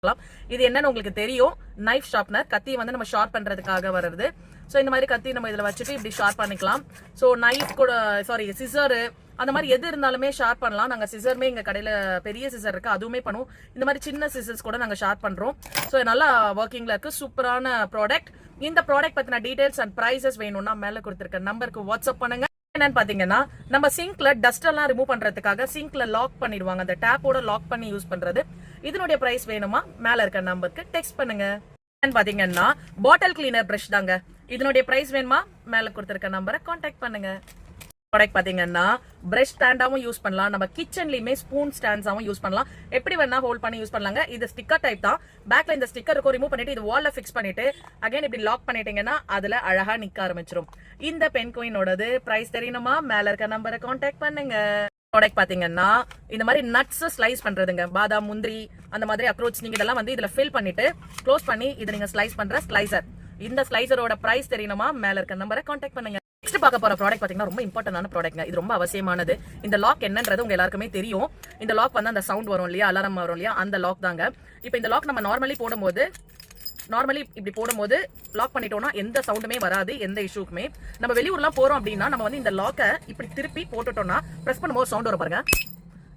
வச்சுக்கலாம். இது என்னன்னு உங்களுக்கு தெரியும், நைஃப் ஷார்ப்னர். கத்தி வந்து நம்ம ஷார்ப் பண்றதுக்காக வருது. சோ இந்த மாதிரி கத்தி நம்ம இதுல வச்சுட்டு இப்படி ஷார்ப் பண்ணிக்கலாம். சோ நைஃப் கூட சிசரு அந்த மாதிரி எது இருந்தாலுமே ஷார்ப் பண்ணலாம். நாங்க சிசருமே எங்க கடையில பெரிய சிசர் இருக்கு, அதுவுமே பண்ணுவோம். இந்த மாதிரி சின்ன சிசர்ஸ் கூட நாங்க ஷார்ப் பண்றோம். சோ நல்லா ஒர்க்கிங்ல இருக்கு, சூப்பரான ப்ராடக்ட். இந்த ப்ராடக்ட் பத்தின டீடைல்ஸ் அண்ட் பிரைசஸ் வேணும்னா மேல கொடுத்திருக்க நம்பருக்கு வாட்ஸ்அப் பண்ணுங்க. என்னன்னு பாத்தீங்கன்னா, நம்ம சிங்க்ல டஸ்ட் எல்லாம் ரிமூவ் பண்றதுக்காக சிங்க்ல லாக் பண்ணிடுவாங்க, அந்த டேப்போட லாக் பண்ணி யூஸ் பண்றது. இதனுடைய பிரைஸ் வேணுமா மேல இருக்க நம்பருக்கு டெக்ஸ்ட் பண்ணுங்க. பாத்தீங்கன்னா பாட்டில் கிளீனர் பிரஷ் தாங்க. இதனுடைய பிரைஸ் வேணுமா மேல கொடுத்திருக்க நம்பரை கான்டாக்ட் பண்ணுங்க. ப்ராடக்ட் பாத்தீங்கன்னா பிரஷ் ஸ்டாண்டாவும் யூஸ் பண்ணலாம், நம்ம கிச்சன்லயுமே ஸ்பூன் ஸ்டாண்ட்ஸாவும் யூஸ் பண்ணலாம். எப்படி வேணா ஹோல்ட் பண்ணி யூஸ் பண்ணலாங்க. இது ஸ்டிக்கர் டைப் தான். பேக்ல இந்த ஸ்டிக்கர் இருக்கும், ரிமூவ் பண்ணிட்டு இது வால்ல ஃபிக்ஸ் பண்ணிட்டு அகைன் இப்படி லாக் பண்ணிட்டீங்கன்னா அதுல அழகா நிக்க ஆரம்பிச்சிரும். இந்த பென் குயினோடது பிரைஸ் தெரியணுமா மேல இருக்க நம்பரை கான்டாக்ட் பண்ணுங்க. ப்ராடக்ட் பாத்தீங்கன்னா இந்த மாதிரி நட்ஸ் ஸ்லைஸ் பண்றதுங்க, பாதாம், முந்திரி, அந்த மாதிரி அப்ரோச், நீங்க இதெல்லாம் வந்து இதுல ஃபில் பண்ணிட்டு க்ளோஸ் பண்ணி இதை நீங்க ஸ்லைஸ் பண்ற ஸ்லைசர். இந்த ஸ்லைசரோட பிரைஸ் தெரியணுமா மேல இருக்க நம்பரை கான்டாக்ட் பண்ணுங்க. நெக்ஸ்ட் பார்க்க போற ப்ராடக்ட் பாத்தீங்கன்னா ரொம்ப இம்பார்ட்டன்டான ப்ராடக்ட்ங்க. இது ரொம்ப அவசியமானது. இந்த லாக் என்னன்றது உங்க எல்லாருக்குமே தெரியும். இந்த லாக் வந்து அந்த சவுண்ட் வரும் இல்லையா, அலாரம் வரும் இல்லையா, அந்த லாக் தாங்க. இப்போ இந்த லாக் நம்ம நார்மலி இப்படி போடும்போது லாக் பண்ணிட்டோம்னா எந்த சவுண்டுமே வராது, எந்த இஷ்யூக்குமே. நம்ம வெளியூர்லாம் போறோம் அப்படின்னா நம்ம வந்து இந்த லாக்கை இப்படி திருப்பி போட்டுட்டோம்னா பிரஸ் பண்ணும்போது சவுண்ட் வரும் பாருங்க,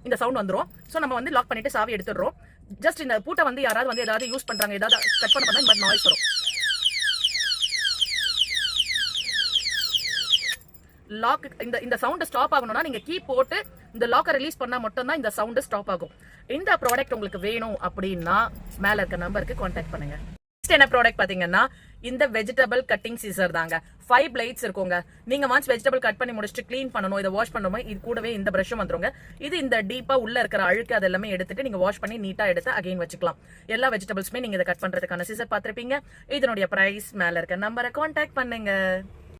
இந்த சவுண்ட் வந்துரும். சோ நம்ம வந்து லாக் பண்ணிட்டு சாவி எடுத்துடுறோம். ஜஸ்ட் இந்த பூட்டை வந்து யாராவது வந்து ஏதாவது யூஸ் பண்றாங்க, ஏதாவது கட் பண்ண இந்த மாதிரி நாய்ஸ் வரும். லாக் இந்த சவுண்ட் ஸ்டாப் ஆகணும்னா நீங்க கீ போட்டு இந்த லாக்கை ரிலீஸ் பண்ணா மட்டும் தான் இந்த சவுண்ட் ஸ்டாப் ஆகும். இந்த ப்ராடக்ட் உங்களுக்கு வேணும் அப்படின்னா மேல இருக்க நம்பருக்கு கான்டாக்ட் பண்ணுங்க. நெக்ஸ்ட் என்ன ப்ராடக்ட் பாத்தீங்கன்னா இந்த வெஜிடபிள் கட்டிங் சீசர் தாங்க. 5 பிளேட்ஸ் இருக்குங்க. நீங்க வாட்ச் வெஜிடபிள் கட் பண்ணி முடிச்சுட்டு க்ளீன் பண்ணணும், இதை வாஷ் பண்ணணும், இது கூடவே இந்த பிரஷும் வந்துருங்க. இது இந்த டீப்பா உள்ள இருக்கிற அழுக்கு அதெல்லாமே எடுத்துட்டு நீங்க வாஷ் பண்ணி நீட்டா எடுத்து அகைன் வச்சுக்கலாம். எல்லா வெஜிடபிள்ஸுமே நீங்க இதை கட் பண்றதுக்கான சீசர் பாத்திருப்பீங்க. இதனுடைய பிரைஸ் மேல இருக்க நம்பரை கான்டாக்ட் பண்ணுங்க.